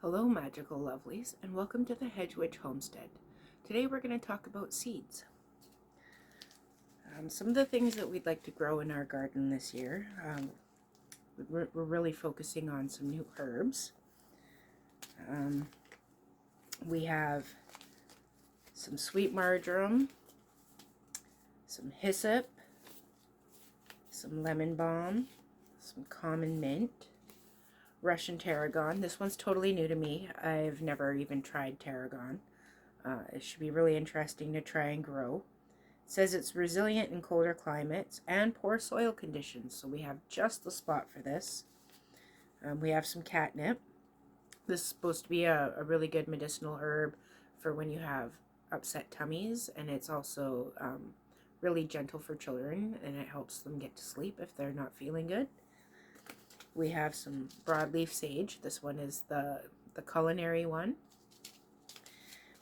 Hello, magical lovelies, and welcome to the Hedge Witch Homestead. Today we're going to talk about seeds. Some of the things that we'd like to grow in our garden this year. We're really focusing on some new herbs. We have some sweet marjoram, some hyssop, some lemon balm, some common mint, Russian tarragon. This one's totally new to me. I've never even tried tarragon. It should be really interesting to try and grow. It says it's resilient in colder climates and poor soil conditions, so we have just the spot for this. We have some catnip. This is supposed to be a really good medicinal herb for when you have upset tummies, and it's also really gentle for children, and it helps them get to sleep if they're not feeling good. We have some broadleaf sage. This one is the culinary one.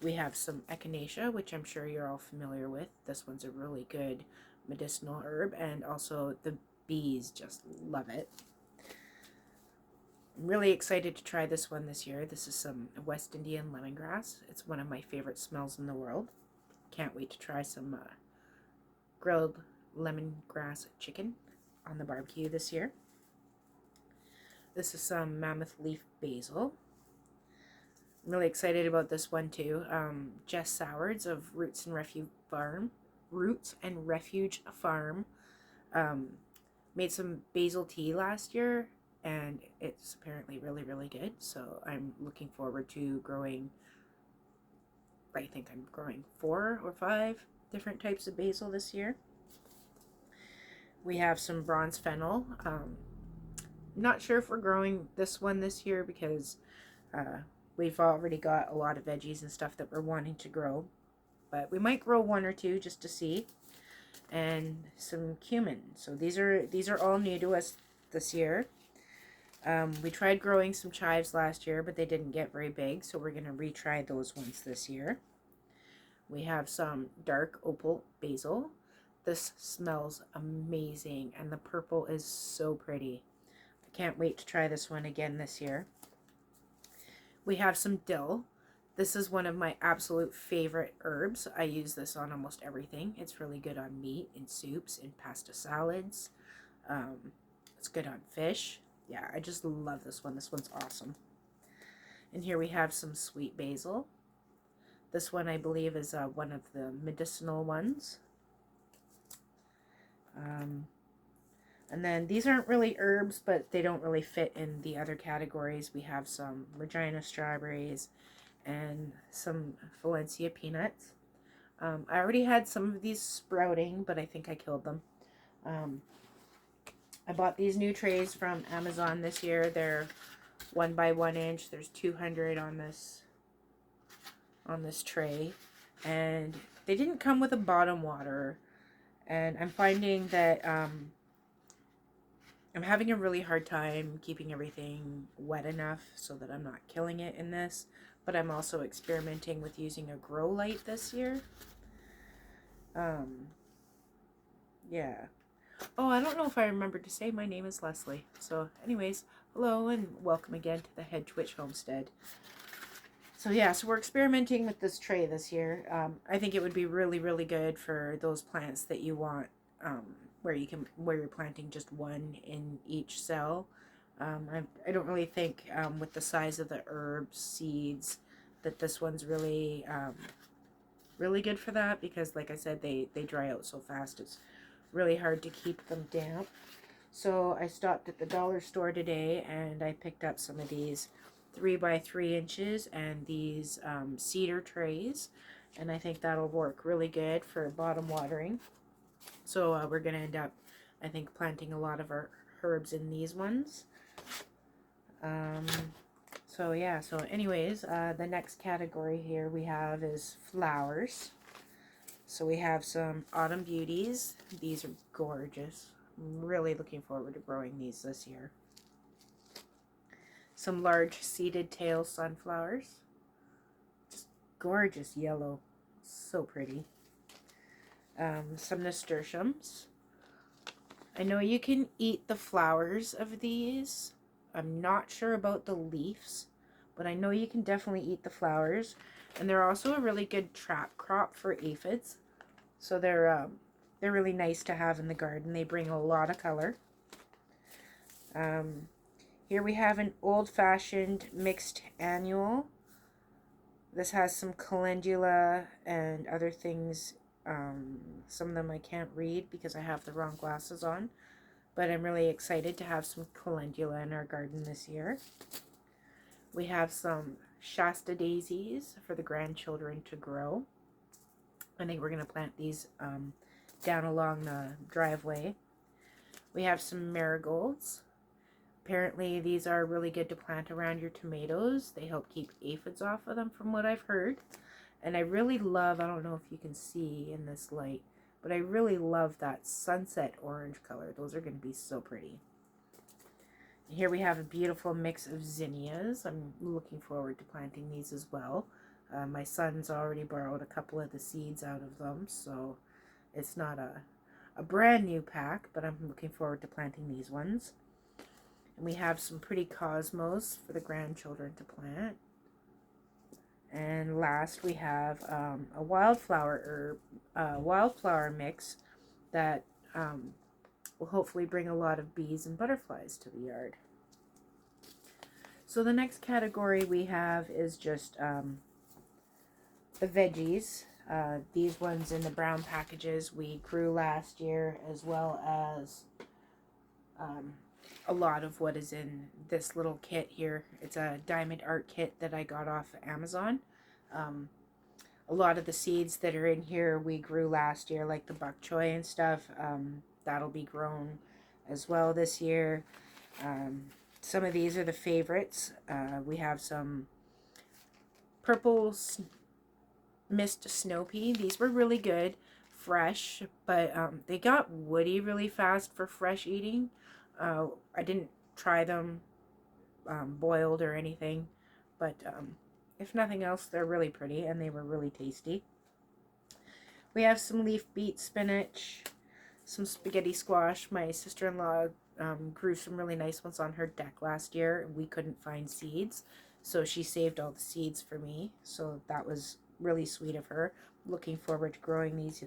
We have some echinacea, which I'm sure you're all familiar with. This one's a really good medicinal herb, and also the bees just love it. I'm really excited to try this one this year. This is some West Indian lemongrass. It's one of my favorite smells in the world. Can't wait to try some grilled lemongrass chicken on the barbecue this year. This is some mammoth leaf basil. I'm really excited about this one too. Jess Sowards of Roots and Refuge Farm made some basil tea last year, and it's apparently really good. So I'm looking forward to growing. I think I'm growing 4 or 5 different types of basil this year. We have some bronze fennel. Not sure if we're growing this one this year because we've already got a lot of veggies and stuff that we're wanting to grow, but we might grow 1 or 2 just to see. And some cumin. So these are all new to us this year. We tried growing some chives last year, but they didn't get very big, so we're going to retry those ones this year. We have some dark opal basil. This smells amazing, and the purple is so pretty. I can't wait to try this one again this year. We have some dill. This is one of my absolute favorite herbs. I use this on almost everything. It's really good on meat, in soups, in pasta salads. It's good on fish. Yeah, I just love this one. This one's awesome. And here we have some sweet basil. This one I believe is one of the medicinal ones. And then these aren't really herbs, but they don't really fit in the other categories. We have some Regina strawberries and some Valencia peanuts. I already had some of these sprouting, but I think I killed them. I bought these new trays from Amazon this year. They're 1 by 1 inch. There's 200 on this tray, and they didn't come with a bottom water. And I'm finding that I'm having a really hard time keeping everything wet enough so that I'm not killing it in this. But I'm also experimenting with using a grow light this year. Yeah. Oh, I don't know if I remembered to say my name is Leslie. So anyways, hello and welcome again to the Hedge Witch Homestead. So yeah, so we're experimenting with this tray this year. I think it would be really good for those plants that you want, where you're planting just one in each cell. I don't really think with the size of the herb seeds that this one's really good for that, because like I said, they dry out so fast. It's really hard to keep them damp. So I stopped at the dollar store today and I picked up some of these 3 by 3 inches and these cedar trays, and I think that'll work really good for bottom watering. So we're gonna end up, I think, planting a lot of our herbs in these ones. So yeah, so anyways, the next category here we have is flowers. So we have some autumn beauties. These are gorgeous. I'm really looking forward to growing these this year. Some large seeded tail sunflowers. Just gorgeous yellow. So pretty. Some nasturtiums. I know you can eat the flowers of these. I'm not sure about the leaves, but I know you can definitely eat the flowers. And they're also a really good trap crop for aphids. So they're really nice to have in the garden. They bring a lot of color. Here we have an old-fashioned mixed annual. This has some calendula and other things. Some of them I can't read because I have the wrong glasses on. But I'm really excited to have some calendula in our garden this year. We have some Shasta daisies for the grandchildren to grow. I think we're going to plant these down along the driveway. We have some marigolds. Apparently these are really good to plant around your tomatoes. They help keep aphids off of them from what I've heard. And I really love, I don't know if you can see in this light, but I really love that sunset orange color. Those are going to be so pretty. Here we have a beautiful mix of zinnias. I'm looking forward to planting these as well. My son's already borrowed a couple of the seeds out of them, so it's not a brand new pack, but I'm looking forward to planting these ones. And we have some pretty cosmos for the grandchildren to plant. And last we have a wildflower mix that will hopefully bring a lot of bees and butterflies to the yard. So the next category we have is just the veggies. These ones in the brown packages we grew last year, as well as a lot of what is in this little kit here. It's a diamond art kit that I got off Amazon. A lot of the seeds that are in here we grew last year, like the bok choy and stuff. That'll be grown as well this year. Some of these are the favorites. We have some purple mist snow pea. These were really good, fresh, but they got woody really fast for fresh eating. I didn't try them boiled or anything, but if nothing else, they're really pretty and they were really tasty. We have some leaf beet spinach, some spaghetti squash. My sister-in-law grew some really nice ones on her deck last year, and we couldn't find seeds, so she saved all the seeds for me, so that was really sweet of her. Looking forward to growing these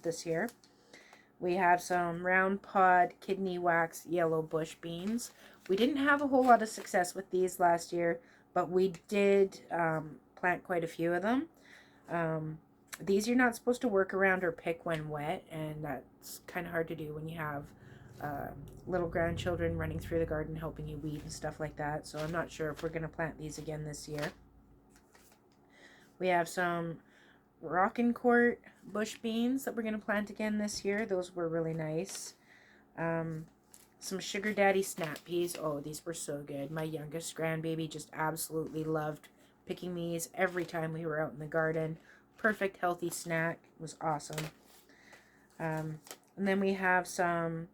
this year. We have some round pod kidney wax yellow bush beans. We didn't have a whole lot of success with these last year, but we did plant quite a few of them. These you're not supposed to work around or pick when wet, and that's kind of hard to do when you have little grandchildren running through the garden helping you weed and stuff like that. So I'm not sure if we're going to plant these again this year. We have some Rockin' Court bush beans that we're going to plant again this year. Those were really nice. Some Sugar Daddy snap peas. Oh, these were so good. My youngest grandbaby just absolutely loved picking these every time we were out in the garden. Perfect healthy snack. It was awesome. And then we have some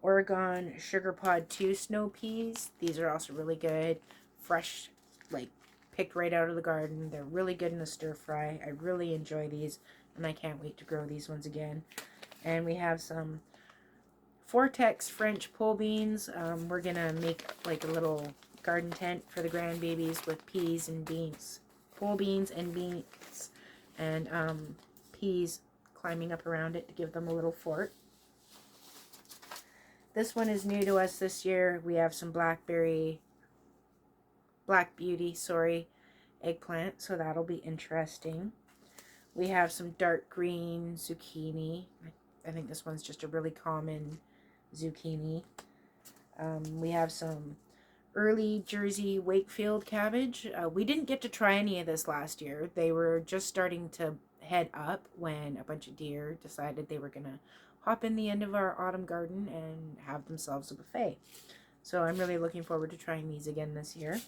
Oregon Sugar Pod 2 snow peas. These are also really good. Fresh, like picked right out of the garden. They're really good in a stir fry. I really enjoy these, and I can't wait to grow these ones again. And we have some Vortex French pole beans. We're gonna make like a little garden tent for the grandbabies with peas and beans, pole beans and beans, and peas climbing up around it to give them a little fort. This one is new to us this year. We have some Black Beauty, eggplant, so that'll be interesting. We have some dark green zucchini. I think this one's just a really common zucchini. We have some early Jersey Wakefield cabbage. We didn't get to try any of this last year. They were just starting to head up when a bunch of deer decided they were going to hop in the end of our autumn garden and have themselves a buffet. So I'm really looking forward to trying these again this year.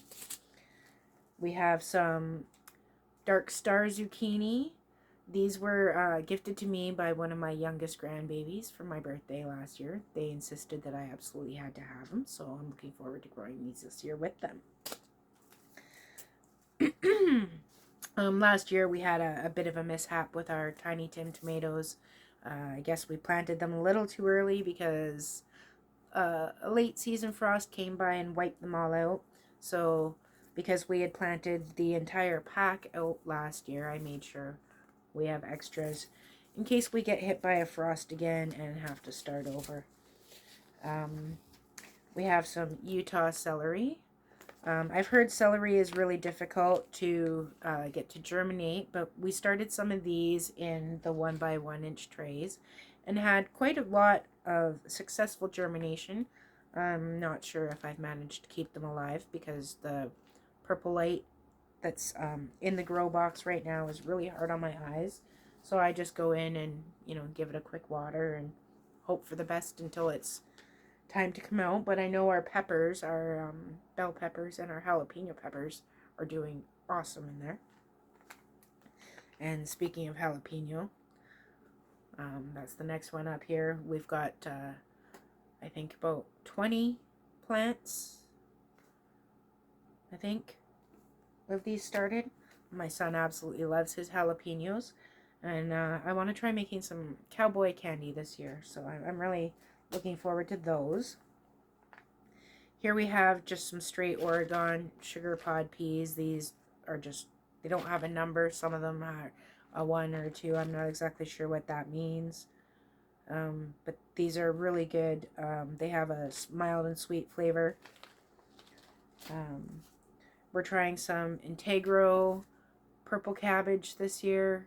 We have some Dark Star zucchini. These were gifted to me by one of my youngest grandbabies for my birthday last year. They insisted that I absolutely had to have them, so I'm looking forward to growing these this year with them. Last year we had a bit of a mishap with our Tiny Tim tomatoes. I guess we planted them a little too early because a late season frost came by and wiped them all out. So because we had planted the entire pack out last year. I made sure we have extras in case we get hit by a frost again and have to start over. We have some Utah celery. I've heard celery is really difficult to get to germinate, but we started some of these in the 1x1 inch trays and had quite a lot of successful germination. I'm not sure if I've managed to keep them alive because the purple light that's in the grow box right now is really hard on my eyes. So I just go in and, give it a quick water and hope for the best until it's time to come out. But I know our peppers, our bell peppers and our jalapeno peppers are doing awesome in there. And speaking of jalapeno, that's the next one up here. We've got, I think, about 20 plants, I think, of these started. My son absolutely loves his jalapenos. And I want to try making some cowboy candy this year. So I'm really looking forward to those. Here we have just some straight Oregon sugar pod peas. These are just, they don't have a number. Some of them are a 1 or a 2. I'm not exactly sure what that means. But these are really good. They have a mild and sweet flavor. We're trying some Integro purple cabbage this year.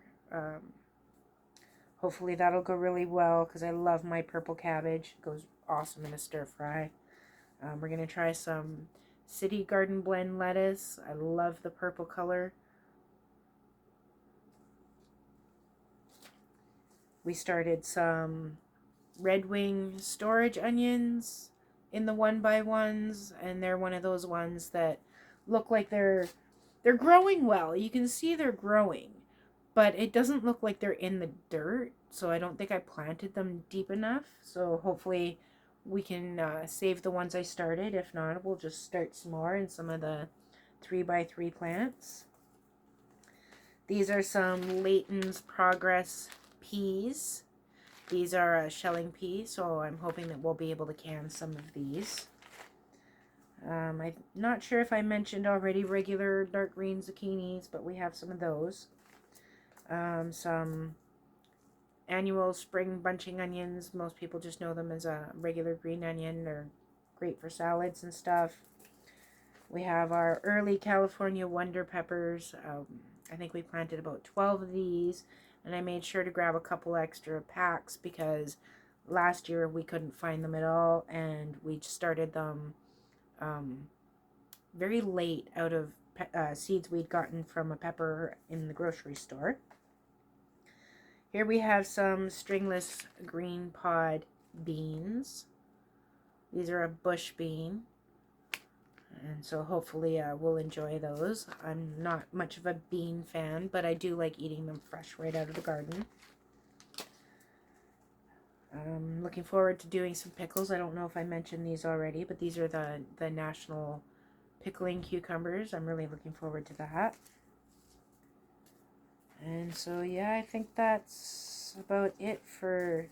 Hopefully that'll go really well because I love my purple cabbage. It goes awesome in a stir fry. We're going to try some City Garden Blend lettuce. I love the purple color. We started some Red Wing storage onions in the 1x1s, and they're one of those ones that look like they're growing well. You can see they're growing, but it doesn't look like they're in the dirt, so I don't think I planted them deep enough. So hopefully we can save the ones I started. If not, we'll just start some more in some of the 3x3 plants. These are some Layton's Progress peas. These are shelling peas, so I'm hoping that we'll be able to can some of these. I'm not sure if I mentioned already regular dark green zucchinis, but we have some of those. Some annual spring bunching onions. Most people just know them as a regular green onion. They're great for salads and stuff. We have our early California Wonder Peppers. I think we planted about 12 of these, and I made sure to grab a couple extra packs because last year we couldn't find them at all, and we started them very late out of seeds we'd gotten from a pepper in the grocery store. Here we have some stringless green pod beans. These are a bush bean, and so hopefully we'll enjoy those. I'm not much of a bean fan, but I do like eating them fresh right out of the garden. I'm looking forward to doing some pickles. I don't know if I mentioned these already, but these are the National Pickling Cucumbers. I'm really looking forward to that. And so, yeah, I think that's about it for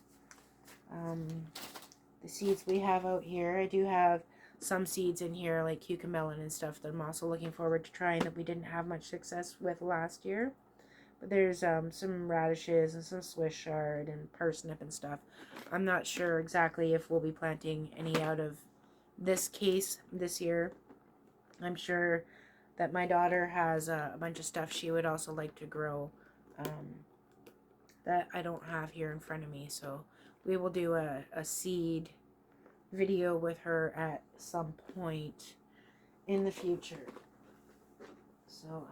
the seeds we have out here. I do have some seeds in here like cucamelon and stuff that I'm also looking forward to trying that we didn't have much success with last year. But there's some radishes and some Swiss chard and parsnip and stuff. I'm not sure exactly if we'll be planting any out of this case this year. I'm sure that my daughter has a bunch of stuff she would also like to grow that I don't have here in front of me. So we will do a seed video with her at some point in the future. So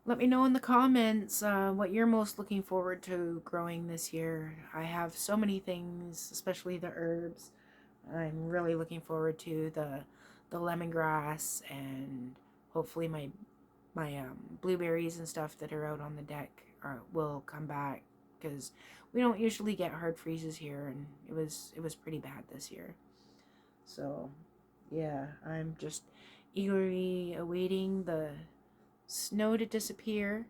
let me know in the comments what you're most looking forward to growing this year. I have so many things, especially the herbs. I'm really looking forward to the lemongrass, and hopefully my blueberries and stuff that are out on the deck will come back, because we don't usually get hard freezes here, and it was pretty bad this year. So yeah, I'm just eagerly awaiting the snow to disappear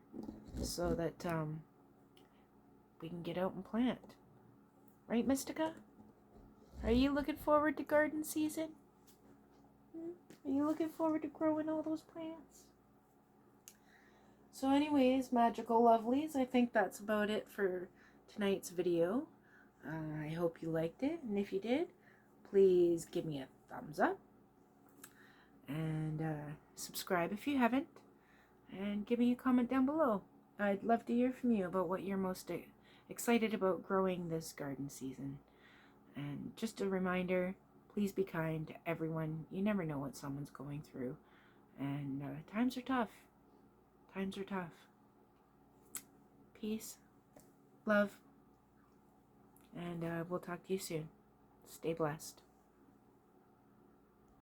so that we can get out and plant. Right, Mystica? Are you looking forward to garden season? Are you looking forward to growing all those plants? So anyways, magical lovelies, I think that's about it for tonight's video. I hope you liked it, and if you did, please give me a thumbs up and subscribe if you haven't, and give me a comment down below. I'd love to hear from you about what you're most excited about growing this garden season. And just a reminder, please be kind to everyone. You never know what someone's going through, and times are tough. Times are tough. Peace, love, and we'll talk to you soon. Stay blessed.